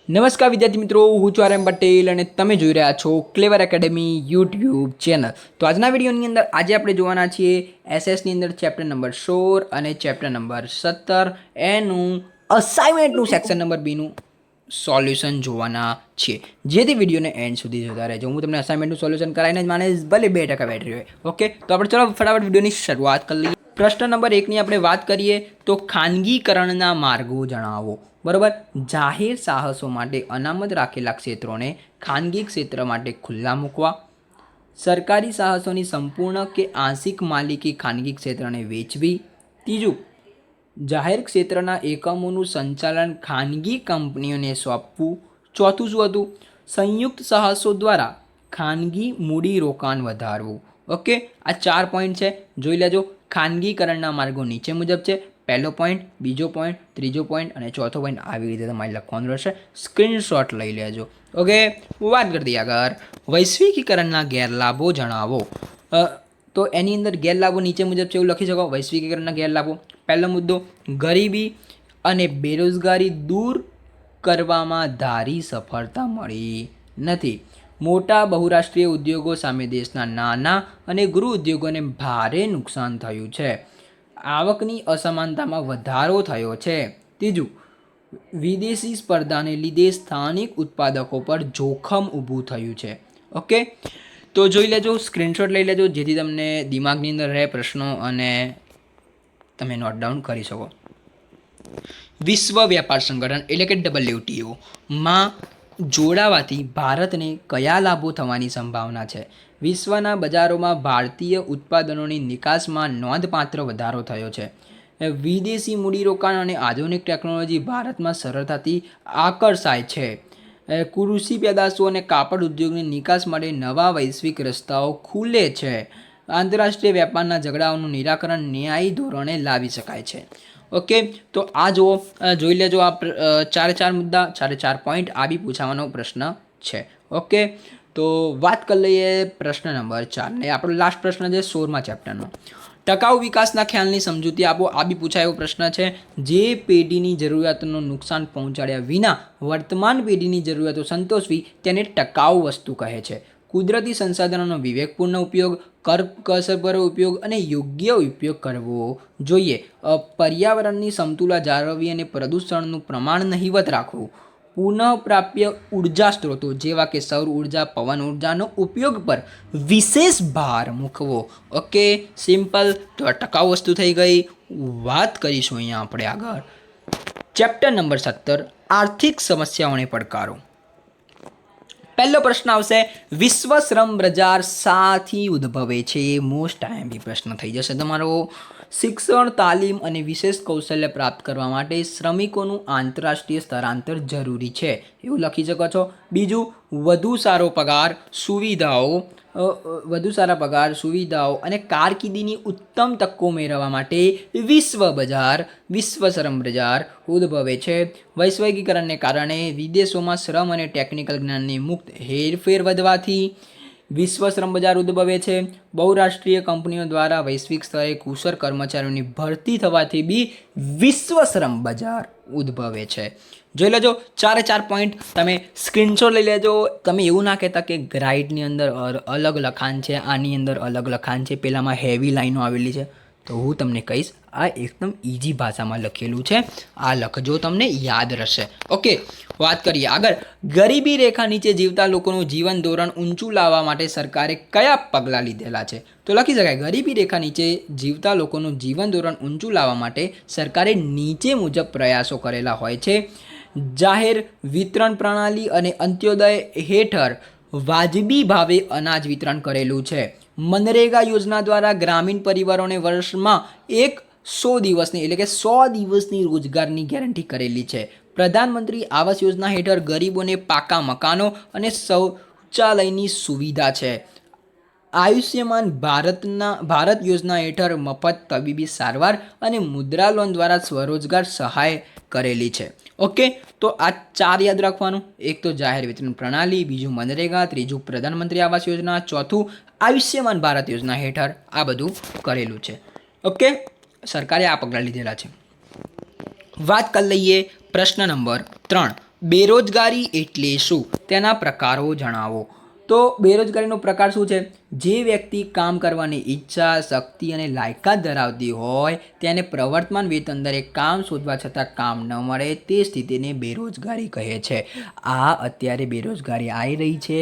નમસ્કાર વિદ્યાર્થી મિત્રો, હું છું આર.એમ. પટેલ અને તમે જોઈ રહ્યા છો ક્લેવર એકેડમી યુટ્યુબ ચેનલ. તો આજના વિડીયોની અંદર આજે આપણે જોવાના છીએ એસએસની અંદર ચેપ્ટર નંબર 16 અને ચેપ્ટર નંબર 17 એનું અસાઇનમેન્ટનું સેક્શન નંબર બીનું સોલ્યુશન જોવાના છીએ. જેથી વિડીયોને એન્ડ સુધી જોતા રહેજો. હું તમને અસાઇનમેન્ટનું સોલ્યુશન કરાવીને જ માને ભલે 2% બેટરી હોય. ઓકે, તો આપણે ચલો ફટાફટ વિડીયોની શરૂઆત કરી લઈએ. પ્રશ્ન નંબર 1ની આપણે વાત કરીએ તો ખાનગીકરણના માર્ગો જણાવો. બરાબર, જાહેર સાહસો માટે અનામત રાખેલા ક્ષેત્રોને ખાનગી ક્ષેત્ર માટે ખુલ્લા મૂકવા, સરકારી સાહસોની સંપૂર્ણ કે આંશિક માલિકી ખાનગી ક્ષેત્રને વેચવી. ત્રીજું, જાહેર ક્ષેત્રના એકમોનું સંચાલન ખાનગી કંપનીઓને સોંપવું. ચોથું શું હતું? સંયુક્ત સાહસો દ્વારા ખાનગી મૂડીરોકાણ વધારવું. ઓકે, આ 4 પોઈન્ટ છે, જોઈ લેજો. ખાનગીકરણના માર્ગો નીચે મુજબ છે. પહેલો પોઈન્ટ, બીજો પોઈન્ટ, ત્રીજો પોઈન્ટ અને ચોથો પોઈન્ટ આવી રીતે તમારે લખવાનું રહેશે. સ્ક્રીનશોટ લઈ લેજો. ઓકે, વાત કરી દઈએ આગળ. વૈશ્વિકીકરણના ગેરલાભો જણાવો. તો એની અંદર ગેરલાભો નીચે મુજબ છે એવું લખી શકો. વૈશ્વિકીકરણના ગેરલાભો: પહેલો મુદ્દો, ગરીબી અને બેરોજગારી દૂર કરવામાં ધારી સફળતા મળી નથી. મોટા બહુરાષ્ટ્રીય ઉદ્યોગો સામે દેશના નાના અને ગૃહ ઉદ્યોગોને ભારે નુકસાન થયું છે. આવકની અસમાનતામાં વધારો થયો છે. ત્રીજું, વિદેશી સ્પર્ધાને લીધે સ્થાનિક ઉત્પાદકો પર જોખમ ઊભું થયું છે. ઓકે, તો જોઈ લેજો, સ્ક્રીનશોટ લઈ લેજો, જેથી તમને દિમાગની અંદર રહે પ્રશ્નો અને તમે નોટ ડાઉન કરી શકો. વિશ્વ વ્યાપાર સંગઠન એટલે કે WTO માં જોડાવાથી ભારતને કયા લાભો થવાની સંભાવના છે? વિશ્વના બજારોમાં ભારતીય ઉત્પાદનોની નિકાસમાં નોંધપાત્ર વધારો થયો છે. વિદેશી મૂડીરોકાણ અને આધુનિક ટેકનોલોજી ભારતમાં સરળતાથી આકર્ષાય છે. કૃષિ પેદાશો અને કાપડ ઉદ્યોગની નિકાસ માટે નવા વૈશ્વિક રસ્તાઓ ખુલે છે. આંતરરાષ્ટ્રીય વ્યાપારના ઝઘડાઓનું નિરાકરણ ન્યાયી ધોરણે લાવી શકાય છે. ઓકે, તો આ જુઓ, જોઈ લેજો. આ 4 મુદ્દા, 4 પોઈન્ટ આ બી પૂછાવાનો પ્રશ્ન છે. ઓકે, તો વાત કરી લઈએ પ્રશ્ન નંબર 4 ને. આપણો લાસ્ટ પ્રશ્ન છે 16મા ચેપ્ટરનો. ટકાઉ વિકાસના ખ્યાલની સમજૂતી આપો. આ બી પૂછાયેલો પ્રશ્ન છે. જે પેઢીની જરૂરિયાતોનું નુકસાન પહોંચાડ્યા વિના વર્તમાન પેઢીની જરૂરિયાતો સંતોષવી તેને ટકાઉ વસ્તુ કહે છે. કુદરતી સંસાધનોનો વિવેકપૂર્ણ ઉપયોગ, કરકસરભર ઉપયોગ અને યોગ્ય ઉપયોગ કરવો જોઈએ. પર્યાવરણની સમતુલા જાળવવી અને પ્રદૂષણનું પ્રમાણ નહિવત રાખવું. પુનઃપ્રાપ્ય ઉર્જા સ્ત્રોતો જેવા કે સૌર ઉર્જા, પવન ઉર્જાનો ઉપયોગ પર વિશેષ ભાર મૂકવો. Okay, simple. તો આ ટકાઉ વસ્તુ થઈ ગઈ. વાત કરીશું અહીંયા આપણે આગળ ચેપ્ટર નંબર 17, આર્થિક સમસ્યાઓ અને પડકારો. પહેલો પ્રશ્ન આવશે, વિશ્વ શ્રમ બજાર શાથી ઉદ્ભવે છે? મોસ્ટ આઈએમપી પ્રશ્ન થઈ જશે તમારો. શિક્ષણ, તાલીમ અને વિશેષ કૌશલ્ય પ્રાપ્ત કરવા માટે શ્રમિકોનું આંતરરાષ્ટ્રીય સ્થળાંતર જરૂરી છે, એવું લખી શકો છો. બીજું, વધુ સારા પગાર, સુવિધાઓ અને કારકિર્દીની ઉત્તમ તકો મેળવવા માટે વિશ્વ શ્રમ બજાર ઉદ્ભવે છે. વૈશ્વિકીકરણને કારણે વિદેશોમાં શ્રમ અને ટેકનિકલ જ્ઞાનની મુક્ત હેરફેર વધવાથી વિશ્વ શ્રમ બજાર ઉદ્ભવે છે. બહુરાષ્ટ્રીય કંપનીઓ દ્વારા વૈશ્વિક સ્તરે કુશળ કર્મચારીઓની ભરતી થવાથી બી વિશ્વ શ્રમ બજાર ઉદ્ભવે છે. જોઈ લેજો, 4 પોઈન્ટ તમે સ્ક્રીનશોટ લઈ લેજો. તમે એવું ના કહેતા કે ગ્રાઇડની અંદર અલગ લખાણ છે, આની અંદર અલગ લખાણ છે, પેલામાં હેવી લાઈનો આવેલી છે. તો હું તમને કહીશ, આ એકદમ ઇઝી ભાષામાં લખેલું છે, આ લખજો, તમને યાદ રહેશે. ઓકે, વાત કરીએ આગળ. ગરીબી રેખા નીચે જીવતા લોકોનું જીવન ધોરણ ઊંચું લાવવા માટે સરકારે કયા પગલાં લીધેલા છે? તો લખી શકાય, ગરીબી રેખા નીચે જીવતા લોકોનું જીવન ધોરણ ઊંચું લાવવા માટે સરકારે નીચે મુજબ પ્રયાસો કરેલા હોય છે. જાહેર વિતરણ પ્રણાલી અને અંત્યોદય હેઠળ વાજબી ભાવે અનાજ વિતરણ કરેલું છે. મનરેગા યોજના દ્વારા ગ્રામીણ પરિવારોને વર્ષમાં 100 દિવસની એટલે કે 100 દિવસની રોજગારની ગેરંટી કરેલી છે. પ્રધાનમંત્રી આવાસ યોજના હેઠળ ગરીબોને પાકા મકાનો અને શૌચાલયની સુવિધા છે. આયુષ્યમાન ભારત યોજના હેઠળ મફત તબીબી સારવાર અને મુદ્રા લોન દ્વારા સ્વરોજગાર સહાય કરેલી છે. ઓકે, તો આ 4 યાદ રાખવાનું. એક તો જાહેર વિતરણ પ્રણાલી, બીજું મનરેગા, ત્રીજું પ્રધાનમંત્રી આવાસ યોજના, ચોથું આયુષ્યમાન ભારત યોજના હેઠળ આ બધું કરેલું છે. ઓકે, સરકારે આ પગલાં લીધેલા છે. વાત કરી લઈએ પ્રશ્ન નંબર 3, બેરોજગારી એટલે શું? તેના પ્રકારો જણાવો. તો બેરોજગારીનો પ્રકાર શું છે? જે વ્યક્તિ કામ કરવાની ઈચ્છા, શક્તિ અને લાયકાત ધરાવતી હોય તેને પ્રવર્તમાન વેતન દરે કામ શોધવા છતાં કામ ન મળે તે સ્થિતિને બેરોજગારી કહે છે. આ અત્યારે બેરોજગારી આવી રહી છે.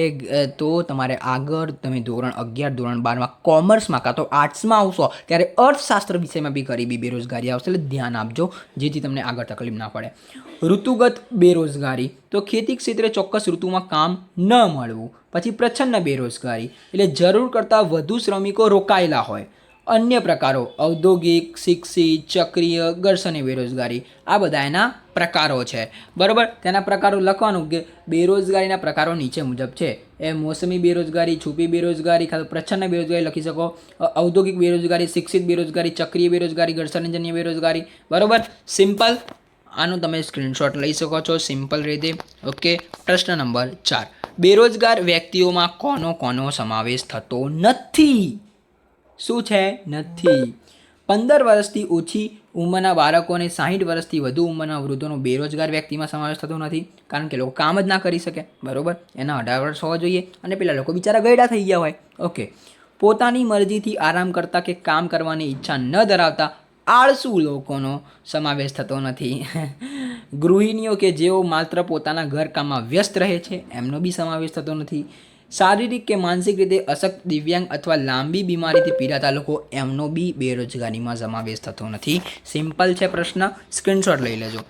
તો તમારે આગળ તમે ધોરણ 11 ધોરણ 12માં કોમર્સમાં કાં તો આર્ટ્સમાં આવશો ત્યારે અર્થશાસ્ત્ર વિષયમાં બી ગરીબી બેરોજગારી આવશે, એટલે ધ્યાન આપજો જેથી તમને આગળ તકલીફ ના પડે. ઋતુગત બેરોજગારી તો ખેતી ક્ષેત્રે ચોક્કસ ઋતુમાં કામ ન મળવું. પછી પ્રચ્છન્ન બેરોજગારી એટલે જરૂર કરતાં વધુ શ્રમિકો રોકાયેલા હોય. અન્ય પ્રકારો ઔદ્યોગિક, શિક્ષિત, ચક્રીય, ઘર્ષણની બેરોજગારી, આ બધા એના પ્રકારો છે. બરાબર, તેના પ્રકારો લખવાનું કે બેરોજગારીના પ્રકારો નીચે મુજબ છે. એ મોસમી બેરોજગારી, છુપી બેરોજગારી, ખાલી પ્રચ્છન્ન બેરોજગારી લખી શકો, ઔદ્યોગિક બેરોજગારી, શિક્ષિત બેરોજગારી, ચક્રીય બેરોજગારી, ઘર્ષણજન્ય બેરોજગારી. બરાબર, સિમ્પલ. આનું તમે સ્ક્રીનશોટ લઈ શકો છો સિમ્પલ રીતે. ઓકે, પ્રશ્ન નંબર 4. બેરોજગાર વ્યક્તિઓમાં કોનો સમાવેશ થતો નથી? શું છે? નથી. 15 વર્ષથી ઓછી ઉંમરના બાળકો અને 60 વર્ષથી વધુ ઉંમરના વૃદ્ધોનો બેરોજગાર વ્યક્તિમાં સમાવેશ થતો નથી, કારણ કે લોકો કામ જ ના કરી શકે. બરાબર, એના 18 વર્ષ હોવા જોઈએ અને પેલા લોકો બિચારા ગયડા થઈ ગયા હોય. ઓકે, પોતાની મરજીથી આરામ કરતા કે કામ કરવાની ઈચ્છા ન ધરાવતા આળસુ લોકોનો સમાવેશ થતો નથી. ગૃહિણીઓ કે જેઓ માત્ર પોતાના ઘરકામમાં વ્યસ્ત રહે છે એમનો બી સમાવેશ થતો નથી. શારીરિક કે માનસિક રીતે અશક્ત, દિવ્યાંગ અથવા લાંબી બીમારીથી પીડાતા લોકો એમનો બી બેરોજગારીમાં સમાવેશ થતો નથી. સિમ્પલ છે પ્રશ્ન, સ્ક્રીનશોટ લઈ લેજો.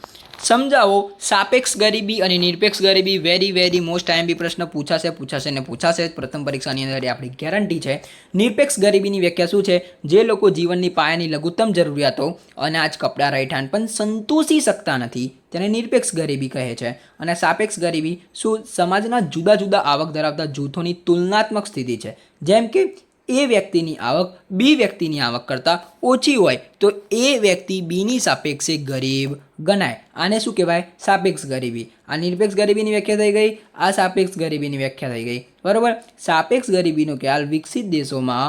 સમજાવો સાપેક્ષ ગરીબી અને નિરપેક્ષ ગરીબી. વેરી મોસ્ટ ટાઈમ બી પ્રશ્ન પૂછાશે. પ્રથમ પરીક્ષાની અંદર આપણી ગેરંટી છે. નિરપેક્ષ ગરીબીની વ્યાખ્યા શું છે? જે લોકો જીવનની પાયાની લઘુત્તમ જરૂરિયાતો અનાજ, કપડાં, રહેઠાણ પણ સંતોષી શકતા નથી તેને નિરપેક્ષ ગરીબી કહે છે. અને સાપેક્ષ ગરીબી શું? સમાજના જુદા જુદા આવક ધરાવતા જૂથોની તુલનાત્મક સ્થિતિ છે. જેમ કે એ વ્યક્તિની આવક બી વ્યક્તિની આવક કરતાં ઓછી હોય તો એ વ્યક્તિ બીની સાપેક્ષે ગરીબ ગણાય. આને શું કહેવાય? સાપેક્ષ ગરીબી. આ નિરપેક્ષ ગરીબીની વ્યાખ્યા થઈ ગઈ, આ સાપેક્ષ ગરીબીની વ્યાખ્યા થઈ ગઈ. બરાબર, સાપેક્ષ ગરીબીનો ખ્યાલ વિકસિત દેશોમાં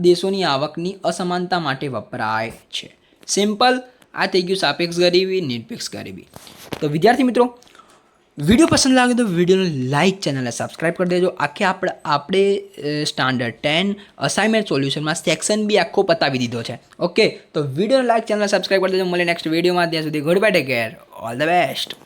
દેશોની આવકની અસમાનતા માટે વપરાય છે. સિમ્પલ. આ થઈ ગયું સાપેક્ષ ગરીબી, નિરપેક્ષ ગરીબી. તો વિદ્યાર્થી મિત્રો, વિડીયો પસંદ લાગે તો વિડીયોને લાઇક, ચેનલને સબસ્ક્રાઈબ કરી દેજો. આપણે સ્ટાન્ડર્ડ 10 અસાઇનમેન્ટ સોલ્યુશનમાં સેક્શન બી આખો પતાવી દીધો છે. ઓકે, તો વિડીયોને લાઇક, ચેનલને સબસ્ક્રાઈબ કરી દેજો. મળે નેક્સ્ટ વિડીયોમાં. ત્યાં સુધી good bye, take care, all the best.